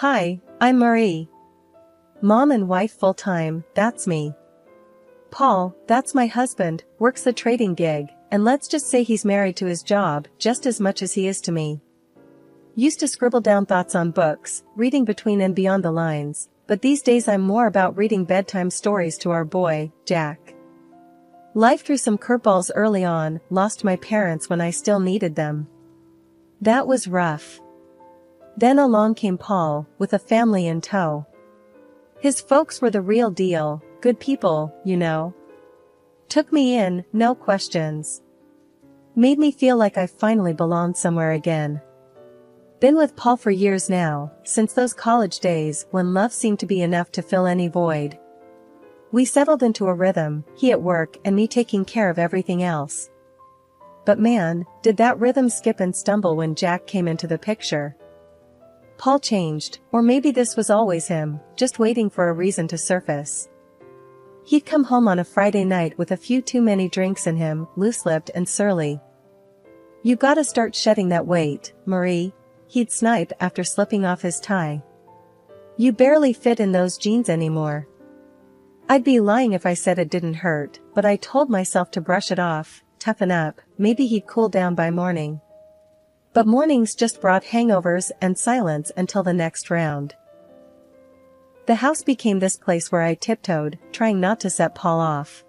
Hi, I'm Marie. Mom and wife full-time, that's me. Paul, that's my husband, works a trading gig, and let's just say he's married to his job just as much as he is to me. Used to scribble down thoughts on books, reading between and beyond the lines, but these days I'm more about reading bedtime stories to our boy, Jack. Life threw some curveballs early on, lost my parents when I still needed them. That was rough. Then along came Paul, with a family in tow. His folks were the real deal, good people, you know. Took me in, no questions. Made me feel like I finally belonged somewhere again. Been with Paul for years now, since those college days when love seemed to be enough to fill any void. We settled into a rhythm, he at work and me taking care of everything else. But man, did that rhythm skip and stumble when Jack came into the picture. Paul changed, or maybe this was always him, just waiting for a reason to surface. He'd come home on a Friday night with a few too many drinks in him, loose-lipped and surly. "You gotta start shedding that weight, Marie," he'd snipe after slipping off his tie. "You barely fit in those jeans anymore." I'd be lying if I said it didn't hurt, but I told myself to brush it off, toughen up, maybe he'd cool down by morning. But mornings just brought hangovers and silence until the next round. The house became this place where I tiptoed, trying not to set Paul off.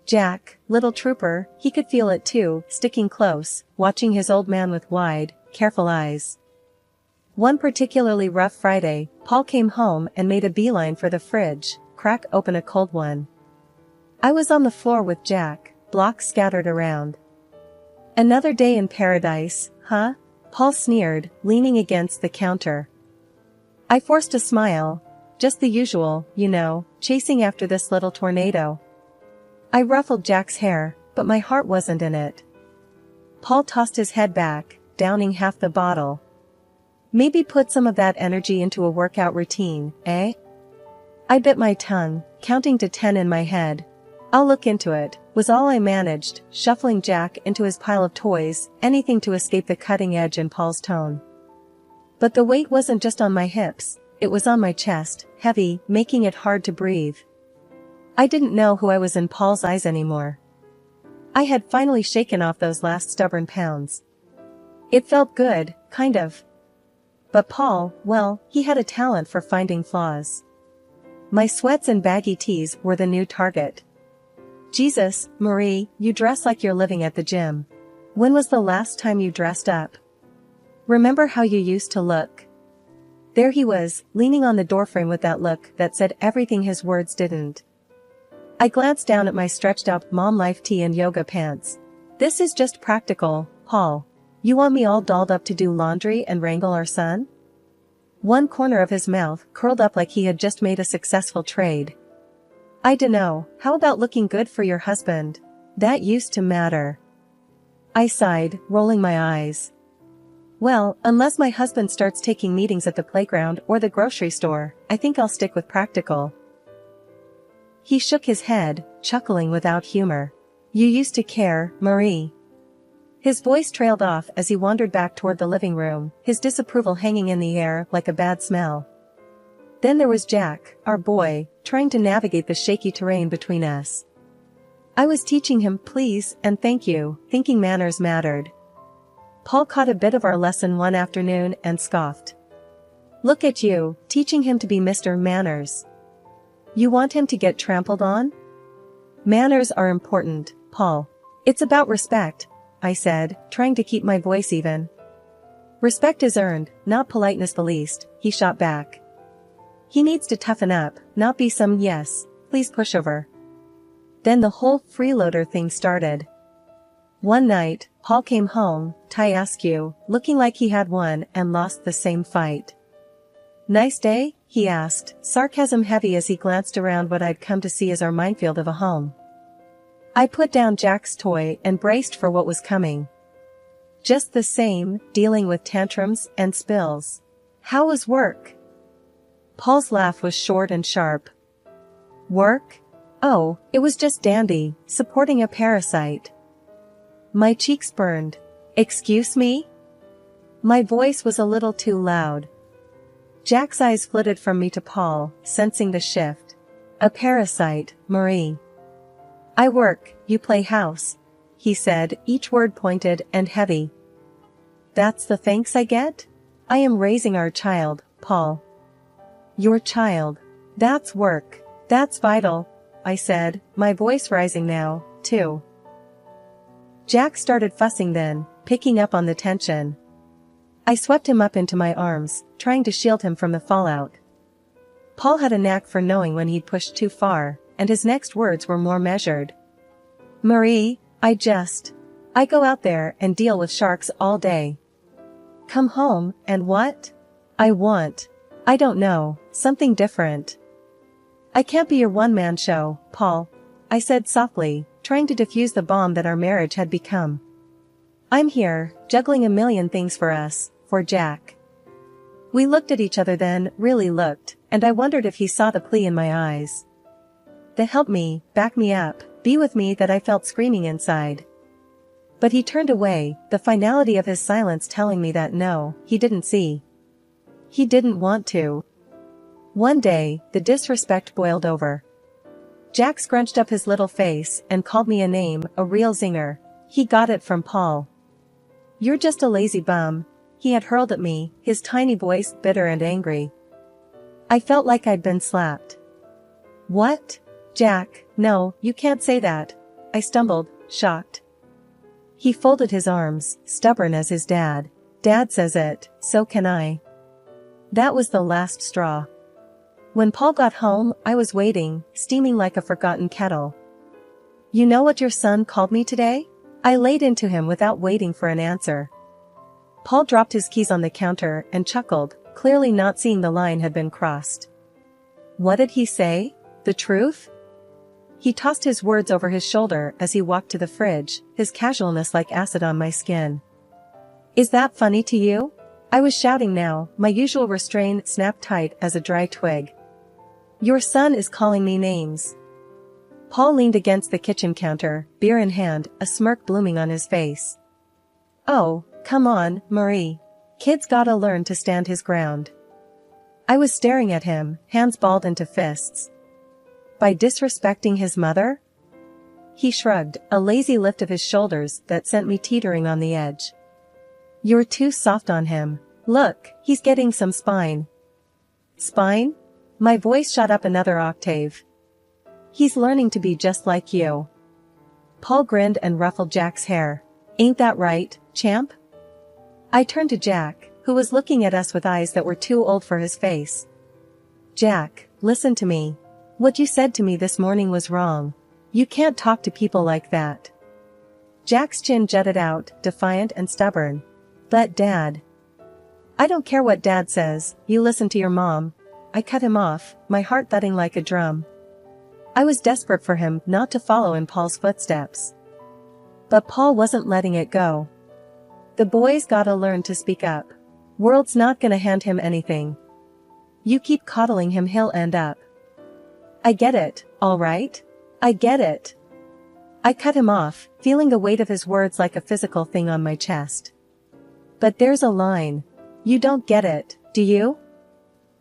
Jack, little trooper, he could feel it too, sticking close, watching his old man with wide, careful eyes. One particularly rough Friday, Paul came home and made a beeline for the fridge, crack open a cold one. I was on the floor with Jack, blocks scattered around. "Another day in paradise, huh?" Paul sneered, leaning against the counter. I forced a smile. Just the usual, you know, chasing after this little tornado. I ruffled Jack's hair, but my heart wasn't in it. Paul tossed his head back, downing half the bottle. "Maybe put some of that energy into a workout routine, eh?" I bit my tongue, counting to 10 in my head. "I'll look into it," was all I managed, shuffling Jack into his pile of toys, anything to escape the cutting edge in Paul's tone. But the weight wasn't just on my hips, it was on my chest, heavy, making it hard to breathe. I didn't know who I was in Paul's eyes anymore. I had finally shaken off those last stubborn pounds. It felt good, kind of. But Paul, well, he had a talent for finding flaws. My sweats and baggy tees were the new target. "Jesus, Marie, you dress like you're living at the gym. When was the last time you dressed up? Remember how you used to look?" There he was, leaning on the doorframe with that look that said everything his words didn't. I glanced down at my stretched-out mom life tee and yoga pants. "This is just practical, Paul. You want me all dolled up to do laundry and wrangle our son?" One corner of his mouth curled up like he had just made a successful trade. "I dunno, how about looking good for your husband? That used to matter." I sighed, rolling my eyes. "Well, unless my husband starts taking meetings at the playground or the grocery store, I think I'll stick with practical." He shook his head, chuckling without humor. "You used to care, Marie." His voice trailed off as he wandered back toward the living room, his disapproval hanging in the air like a bad smell. Then there was Jack, our boy, trying to navigate the shaky terrain between us. I was teaching him please and thank you, thinking manners mattered. Paul caught a bit of our lesson one afternoon and scoffed. "Look at you, teaching him to be Mr. Manners. You want him to get trampled on?" "Manners are important, Paul. It's about respect," I said, trying to keep my voice even. "Respect is earned, not politeness the least," he shot back. "He needs to toughen up, not be some yes, please pushover." Then the whole freeloader thing started. One night, Paul came home, tie askew, looking like he had won and lost the same fight. "Nice day?" he asked, sarcasm heavy as he glanced around what I'd come to see as our minefield of a home. I put down Jack's toy and braced for what was coming. "Just the same, dealing with tantrums and spills. How was work?" Paul's laugh was short and sharp. "Work? Oh, it was just dandy, supporting a parasite." My cheeks burned. "Excuse me?" My voice was a little too loud. Jack's eyes flitted from me to Paul, sensing the shift. A parasite, Marie. I work, you play house, he said, each word pointed and heavy. That's the thanks I get? I am raising our child, Paul. Your child. That's work. That's vital, I said, my voice rising now, too. Jack started fussing then, picking up on the tension. I swept him up into my arms, trying to shield him from the fallout. Paul had a knack for knowing when he'd pushed too far, and his next words were more measured. Marie, I go out there and deal with sharks all day. Come home, and what? I don't know, something different. I can't be your one-man show, Paul, I said softly, trying to defuse the bomb that our marriage had become. I'm here, juggling a million things for us, for Jack. We looked at each other then, really looked, and I wondered if he saw the plea in my eyes. The help me, back me up, be with me that I felt screaming inside. But he turned away, the finality of his silence telling me that no, he didn't see. He didn't want to. One day, the disrespect boiled over. Jack scrunched up his little face and called me a name, a real zinger. He got it from Paul. You're just a lazy bum, he had hurled at me, his tiny voice bitter and angry. I felt like I'd been slapped. What? Jack, no, you can't say that, I stumbled, shocked. He folded his arms, stubborn as his dad. Dad says it, so can I. That was the last straw. When Paul got home, I was waiting, steaming like a forgotten kettle. You know what your son called me today? I laid into him without waiting for an answer. Paul dropped his keys on the counter and chuckled, clearly not seeing the line had been crossed. What did he say? The truth? He tossed his words over his shoulder as he walked to the fridge, his casualness like acid on my skin. Is that funny to you? I was shouting now, my usual restraint snapped tight as a dry twig. Your son is calling me names. Paul leaned against the kitchen counter, beer in hand, a smirk blooming on his face. Oh, come on, Marie. Kid's gotta learn to stand his ground. I was staring at him, hands balled into fists. By disrespecting his mother? He shrugged, a lazy lift of his shoulders that sent me teetering on the edge. You're too soft on him. Look, he's getting some spine. Spine? My voice shot up another octave. He's learning to be just like you. Paul grinned and ruffled Jack's hair. Ain't that right, champ? I turned to Jack, who was looking at us with eyes that were too old for his face. Jack, listen to me. What you said to me this morning was wrong. You can't talk to people like that. Jack's chin jutted out, defiant and stubborn. But Dad. I don't care what Dad says, you listen to your mom. I cut him off, my heart thudding like a drum. I was desperate for him not to follow in Paul's footsteps. But Paul wasn't letting it go. The boy's gotta learn to speak up. World's not gonna hand him anything. You keep coddling him, he'll end up. I get it, all right? I get it. I cut him off, feeling the weight of his words like a physical thing on my chest. But there's a line. You don't get it, do you?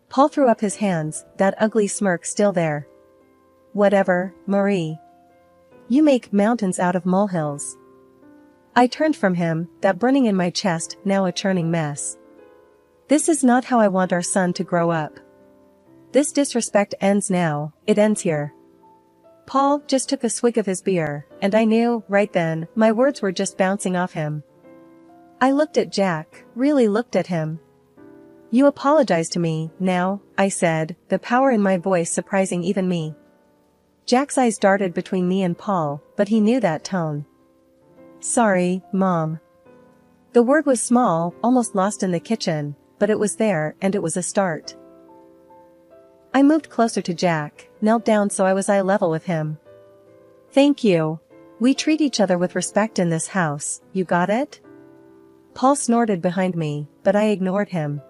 Paul threw up his hands, that ugly smirk still there. Whatever, Marie. You make mountains out of molehills. I turned from him, that burning in my chest, now a churning mess. This is not how I want our son to grow up. This disrespect ends now, it ends here. Paul just took a swig of his beer, and I knew, right then, my words were just bouncing off him. I looked at Jack, really looked at him. You apologize to me, now, I said, the power in my voice surprising even me. Jack's eyes darted between me and Paul, but he knew that tone. Sorry, Mom. The word was small, almost lost in the kitchen, but it was there, and it was a start. I moved closer to Jack, knelt down so I was eye level with him. Thank you. We treat each other with respect in this house, you got it? Paul snorted behind me, but I ignored him.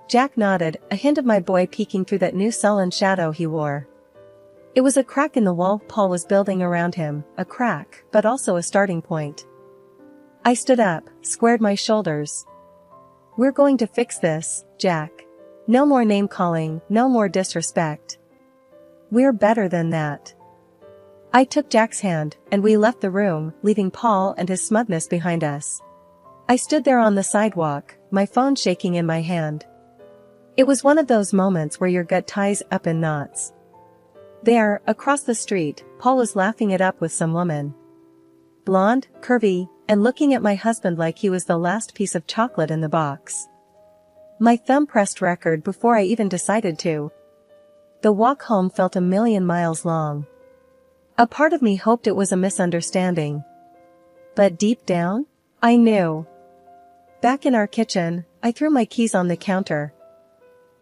Jack nodded, a hint of my boy peeking through that new sullen shadow he wore. It was a crack in the wall Paul was building around him, a crack, but also a starting point. I stood up, squared my shoulders. We're going to fix this, Jack. No more name calling, no more disrespect. We're better than that. I took Jack's hand, and we left the room, leaving Paul and his smugness behind us. I stood there on the sidewalk, my phone shaking in my hand. It was one of those moments where your gut ties up in knots. There, across the street, Paul was laughing it up with some woman. Blonde, curvy, and looking at my husband like he was the last piece of chocolate in the box. My thumb pressed record before I even decided to. The walk home felt a million miles long. A part of me hoped it was a misunderstanding. But deep down, I knew. Back in our kitchen, I threw my keys on the counter.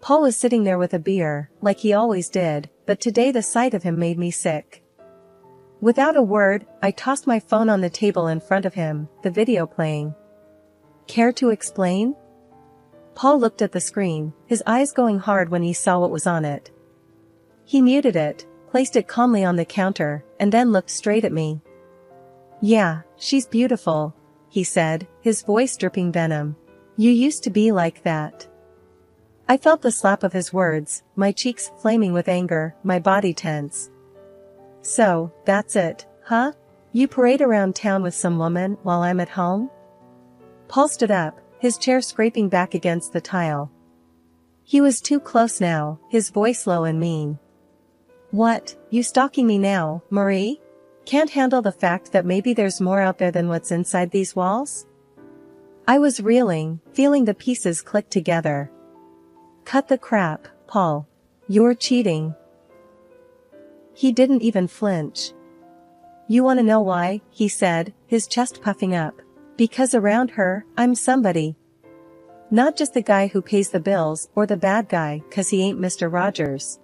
Paul was sitting there with a beer, like he always did, but today the sight of him made me sick. Without a word, I tossed my phone on the table in front of him, the video playing. Care to explain? Paul looked at the screen, his eyes going hard when he saw what was on it. He muted it, placed it calmly on the counter, and then looked straight at me. Yeah, she's beautiful, he said, his voice dripping venom. You used to be like that. I felt the slap of his words, my cheeks flaming with anger, my body tense. So, that's it, huh? You parade around town with some woman while I'm at home? Paul stood up, his chair scraping back against the tile. He was too close now, his voice low and mean. What, you stalking me now, Marie? Can't handle the fact that maybe there's more out there than what's inside these walls? I was reeling, feeling the pieces click together. Cut the crap, Paul. You're cheating. He didn't even flinch. You wanna know why, he said, his chest puffing up. Because around her, I'm somebody. Not just the guy who pays the bills or the bad guy 'cause he ain't Mr. Rogers.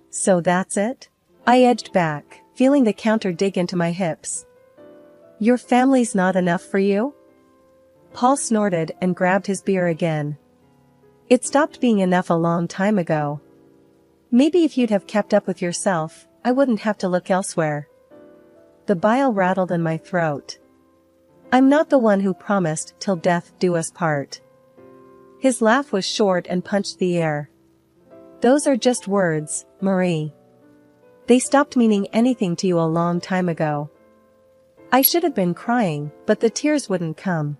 So that's it? I edged back, feeling the counter dig into my hips. Your family's not enough for you? Paul snorted and grabbed his beer again. It stopped being enough a long time ago. Maybe if you'd have kept up with yourself, I wouldn't have to look elsewhere. The bile rattled in my throat. I'm not the one who promised till death do us part. His laugh was short and punched the air. Those are just words, Marie. They stopped meaning anything to you a long time ago. I should have been crying, but the tears wouldn't come.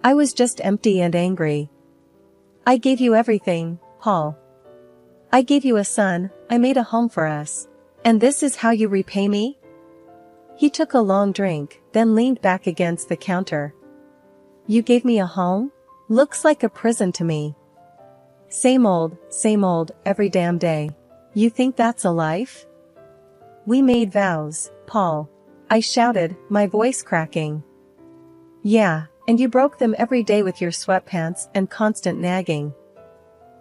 I was just empty and angry. I gave you everything, Paul. I gave you a son, I made a home for us. And this is how you repay me? He took a long drink, then leaned back against the counter. You gave me a home? Looks like a prison to me. Same old, every damn day. You think that's a life? We made vows, Paul. I shouted, my voice cracking. Yeah, and you broke them every day with your sweatpants and constant nagging.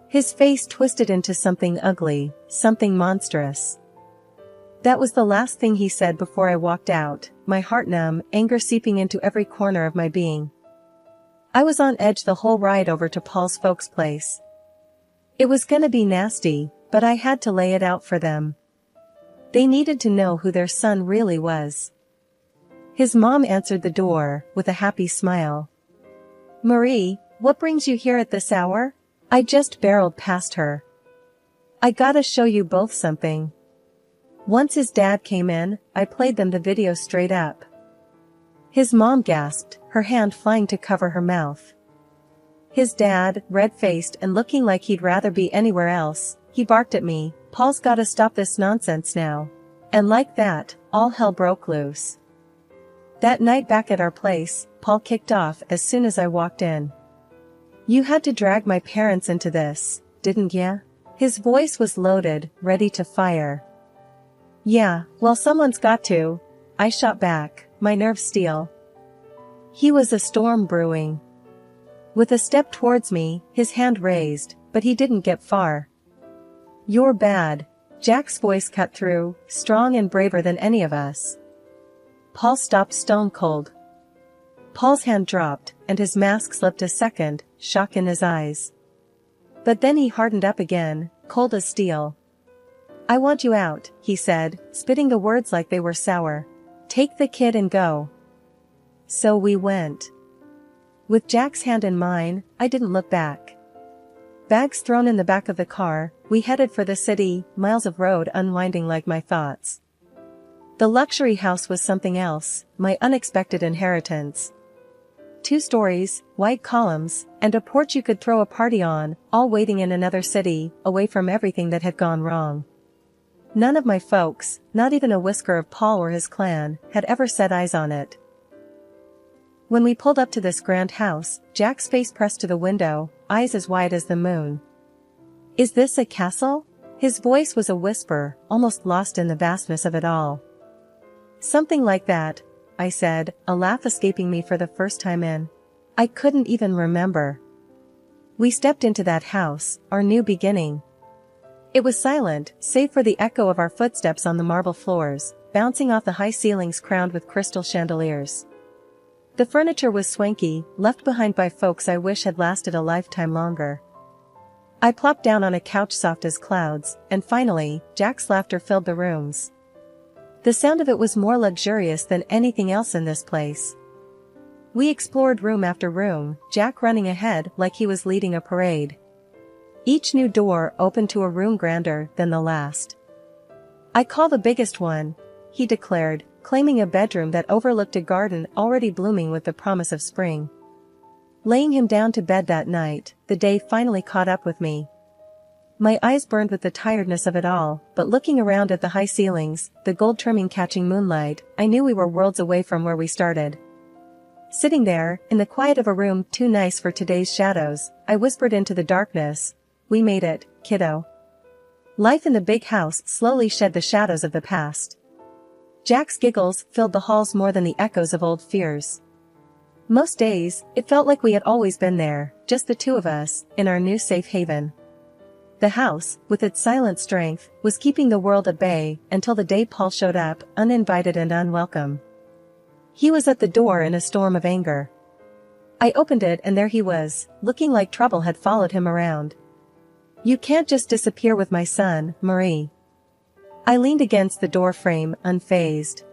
His face twisted into something ugly, something monstrous. That was the last thing he said before I walked out, my heart numb, anger seeping into every corner of my being. I was on edge the whole ride over to Paul's folks' place. It was gonna be nasty, but I had to lay it out for them. They needed to know who their son really was. His mom answered the door, with a happy smile. Marie, what brings you here at this hour? I just barreled past her. I gotta show you both something. Once his dad came in, I played them the video straight up. His mom gasped, her hand flying to cover her mouth. His dad, red-faced and looking like he'd rather be anywhere else, he barked at me, Paul's gotta stop this nonsense now. And like that, all hell broke loose. That night back at our place, Paul kicked off as soon as I walked in. You had to drag my parents into this, didn't ya? His voice was loaded, ready to fire. Yeah, well someone's got to. I shot back, my nerves steel. He was a storm brewing. With a step towards me, his hand raised, but he didn't get far. You're bad. Jack's voice cut through, strong and braver than any of us. Paul stopped stone cold. Paul's hand dropped, and his mask slipped a second, shock in his eyes. But then he hardened up again, cold as steel. I want you out, he said, spitting the words like they were sour. Take the kid and go. So we went. With Jack's hand in mine, I didn't look back. Bags thrown in the back of the car, we headed for the city, miles of road unwinding like my thoughts. The luxury house was something else, my unexpected inheritance. 2 stories, white columns, and a porch you could throw a party on, all waiting in another city, away from everything that had gone wrong. None of my folks, not even a whisker of Paul or his clan, had ever set eyes on it. When we pulled up to this grand house, Jack's face pressed to the window, eyes as wide as the moon. "Is this a castle?" His voice was a whisper, almost lost in the vastness of it all. "Something like that," I said, a laugh escaping me for the first time in. I couldn't even remember. We stepped into that house, our new beginning. It was silent, save for the echo of our footsteps on the marble floors, bouncing off the high ceilings crowned with crystal chandeliers. The furniture was swanky, left behind by folks I wish had lasted a lifetime longer. I plopped down on a couch soft as clouds, and finally, Jack's laughter filled the rooms. The sound of it was more luxurious than anything else in this place. We explored room after room, Jack running ahead like he was leading a parade. Each new door opened to a room grander than the last. "I call the biggest one," he declared, claiming a bedroom that overlooked a garden already blooming with the promise of spring. Laying him down to bed that night, the day finally caught up with me. My eyes burned with the tiredness of it all, but looking around at the high ceilings, the gold trimming catching moonlight, I knew we were worlds away from where we started. Sitting there, in the quiet of a room too nice for today's shadows, I whispered into the darkness, "We made it, kiddo." Life in the big house slowly shed the shadows of the past. Jack's giggles filled the halls more than the echoes of old fears. Most days, it felt like we had always been there, just the 2 of us, in our new safe haven. The house, with its silent strength, was keeping the world at bay until the day Paul showed up, uninvited and unwelcome. He was at the door in a storm of anger. I opened it and there he was, looking like trouble had followed him around. "You can't just disappear with my son, Marie." I leaned against the door frame, unfazed.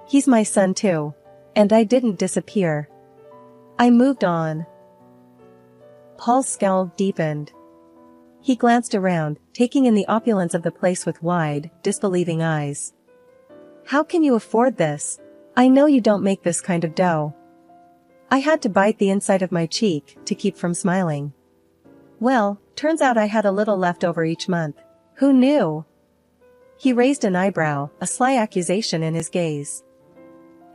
"He's my son too. And I didn't disappear. I moved on." Paul's scowl deepened. He glanced around, taking in the opulence of the place with wide, disbelieving eyes. "How can you afford this? I know you don't make this kind of dough." I had to bite the inside of my cheek to keep from smiling. "Well, turns out I had a little left over each month. Who knew?" He raised an eyebrow, a sly accusation in his gaze.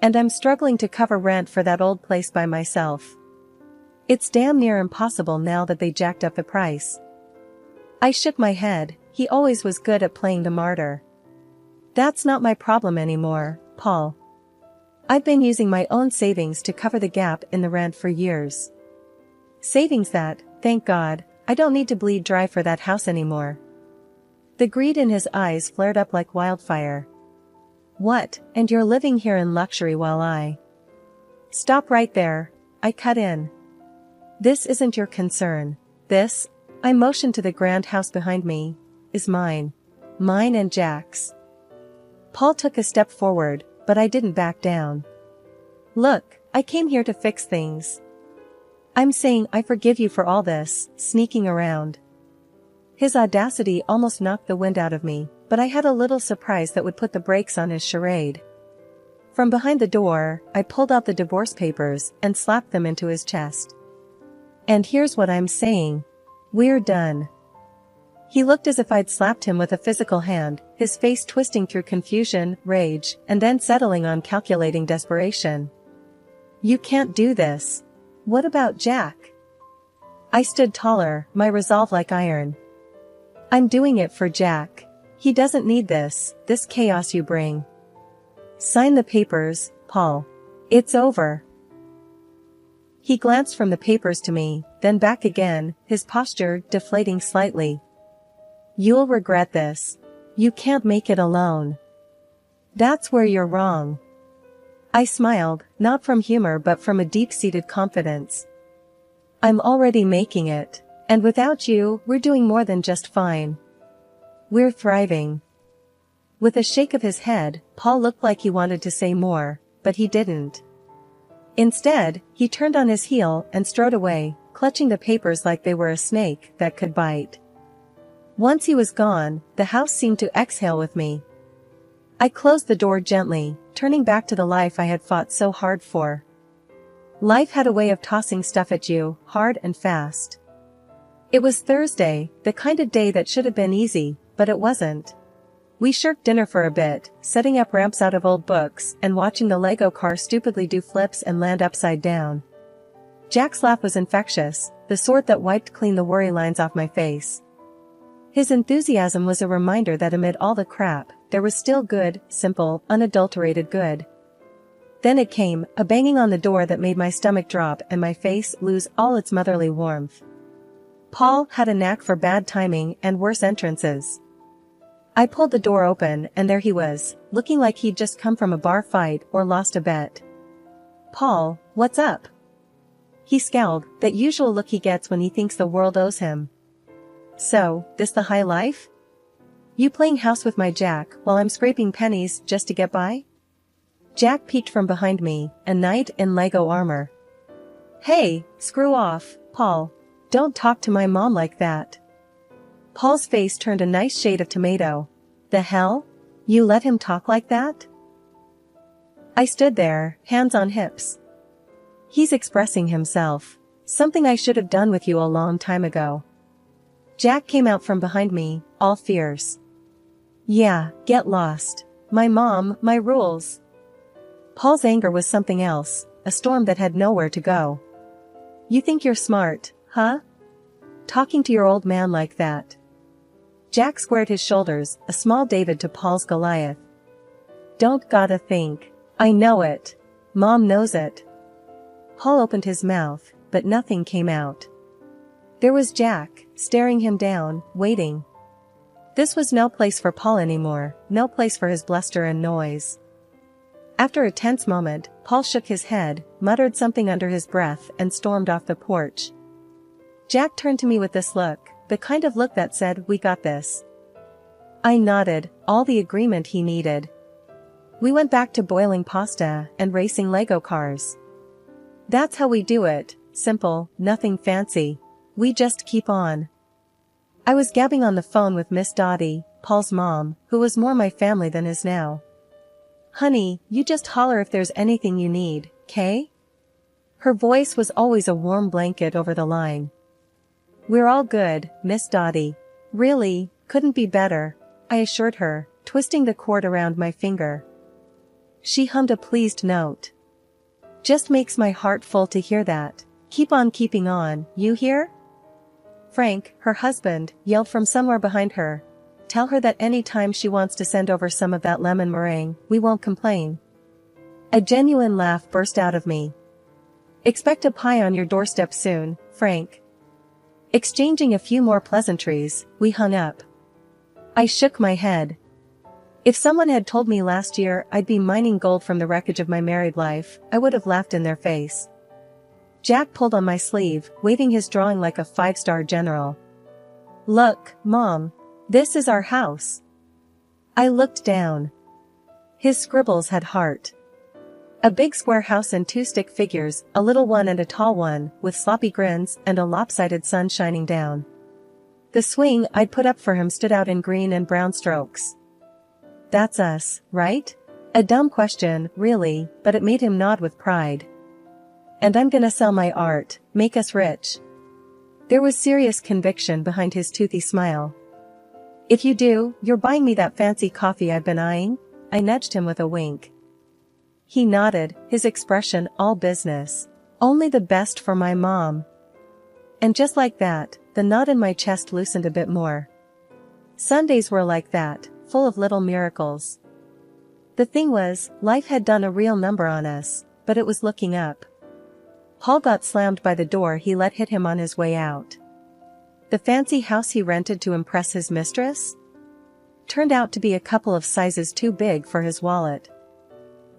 "And I'm struggling to cover rent for that old place by myself. It's damn near impossible now that they jacked up the price." I shook my head. He always was good at playing the martyr. "That's not my problem anymore, Paul. I've been using my own savings to cover the gap in the rent for years. Savings that, thank God, I don't need to bleed dry for that house anymore." The greed in his eyes flared up like wildfire. "What, and you're living here in luxury while I—" "Stop right there," I cut in. "This isn't your concern. This," I motioned to the grand house behind me, "is mine. Mine and Jack's." Paul took a step forward, but I didn't back down. "Look, I came here to fix things. I'm saying I forgive you for all this, sneaking around." His audacity almost knocked the wind out of me, but I had a little surprise that would put the brakes on his charade. From behind the door, I pulled out the divorce papers and slapped them into his chest. "And here's what I'm saying. We're done." He looked as if I'd slapped him with a physical hand, his face twisting through confusion, rage, and then settling on calculating desperation. "You can't do this. What about Jack?" I stood taller, my resolve like iron. "I'm doing it for Jack. He doesn't need this chaos you bring. Sign the papers, Paul. It's over." He glanced from the papers to me, then back again, his posture deflating slightly. "You'll regret this. You can't make it alone." "That's where you're wrong." I smiled, not from humor but from a deep-seated confidence. "I'm already making it. And without you, we're doing more than just fine. We're thriving." With a shake of his head, Paul looked like he wanted to say more, but he didn't. Instead, he turned on his heel and strode away, clutching the papers like they were a snake that could bite. Once he was gone, the house seemed to exhale with me. I closed the door gently, turning back to the life I had fought so hard for. Life had a way of tossing stuff at you, hard and fast. It was Thursday, the kind of day that should have been easy, but it wasn't. We shirked dinner for a bit, setting up ramps out of old books and watching the Lego car stupidly do flips and land upside down. Jack's laugh was infectious, the sort that wiped clean the worry lines off my face. His enthusiasm was a reminder that amid all the crap, there was still good, simple, unadulterated good. Then it came, a banging on the door that made my stomach drop and my face lose all its motherly warmth. Paul had a knack for bad timing and worse entrances. I pulled the door open and there he was, looking like he'd just come from a bar fight or lost a bet. "Paul, what's up?" He scowled, that usual look he gets when he thinks the world owes him. "So, this the high life? You playing house with my Jack while I'm scraping pennies just to get by?" Jack peeked from behind me, a knight in Lego armor. "Hey, screw off, Paul. Don't talk to my mom like that." Paul's face turned a nice shade of tomato. "The hell? You let him talk like that?" I stood there, hands on hips. "He's expressing himself. Something I should have done with you a long time ago." Jack came out from behind me, all fierce. "Yeah, get lost. My mom, my rules." Paul's anger was something else, a storm that had nowhere to go. "You think you're smart, huh? Talking to your old man like that." Jack squared his shoulders, a small David to Paul's Goliath. "Don't gotta think. I know it. Mom knows it." Paul opened his mouth, but nothing came out. There was Jack, staring him down, waiting. This was no place for Paul anymore, no place for his bluster and noise. After a tense moment, Paul shook his head, muttered something under his breath and stormed off the porch. Jack turned to me with this look, the kind of look that said, "We got this." I nodded, all the agreement he needed. We went back to boiling pasta and racing Lego cars. That's how we do it, simple, nothing fancy. We just keep on. I was gabbing on the phone with Miss Dottie, Paul's mom, who was more my family than is now. "Honey, you just holler if there's anything you need, 'kay?" Her voice was always a warm blanket over the line. "We're all good, Miss Dottie. Really, couldn't be better," I assured her, twisting the cord around my finger. She hummed a pleased note. "Just makes my heart full to hear that. Keep on keeping on, you hear?" Frank, her husband, yelled from somewhere behind her. "Tell her that any time she wants to send over some of that lemon meringue, we won't complain." A genuine laugh burst out of me. "Expect a pie on your doorstep soon, Frank." Exchanging a few more pleasantries, we hung up. I shook my head. If someone had told me last year I'd be mining gold from the wreckage of my married life, I would have laughed in their face. Jack pulled on my sleeve, waving his drawing like a five-star general. "Look, Mom. This is our house." I looked down. His scribbles had heart. A big square house and two stick figures, a little one and a tall one, with sloppy grins and a lopsided sun shining down. The swing I'd put up for him stood out in green and brown strokes. "That's us, right?" A dumb question, really, but it made him nod with pride. "And I'm gonna sell my art, make us rich." There was serious conviction behind his toothy smile. "If you do, you're buying me that fancy coffee I've been eyeing?" I nudged him with a wink. He nodded, his expression all business. "Only the best for my mom." And just like that, the knot in my chest loosened a bit more. Sundays were like that, full of little miracles. The thing was, life had done a real number on us, but it was looking up. Paul got slammed by the door he let hit him on his way out. The fancy house he rented to impress his mistress? Turned out to be a couple of sizes too big for his wallet.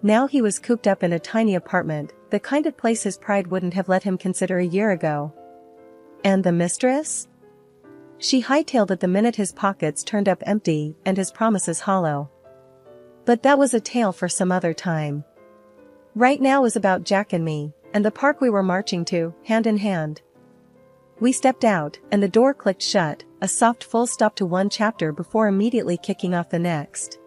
Now he was cooped up in a tiny apartment, the kind of place his pride wouldn't have let him consider a year ago. And the mistress? She hightailed it the minute his pockets turned up empty and his promises hollow. But that was a tale for some other time. Right now was about Jack and me, and the park we were marching to, hand in hand. We stepped out, and the door clicked shut, a soft full stop to one chapter before immediately kicking off the next.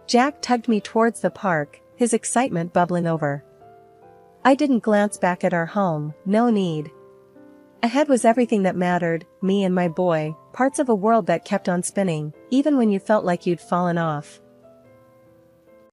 Jack tugged me towards the park, his excitement bubbling over. I didn't glance back at our home, no need. Ahead was everything that mattered, me and my boy, parts of a world that kept on spinning, even when you felt like you'd fallen off.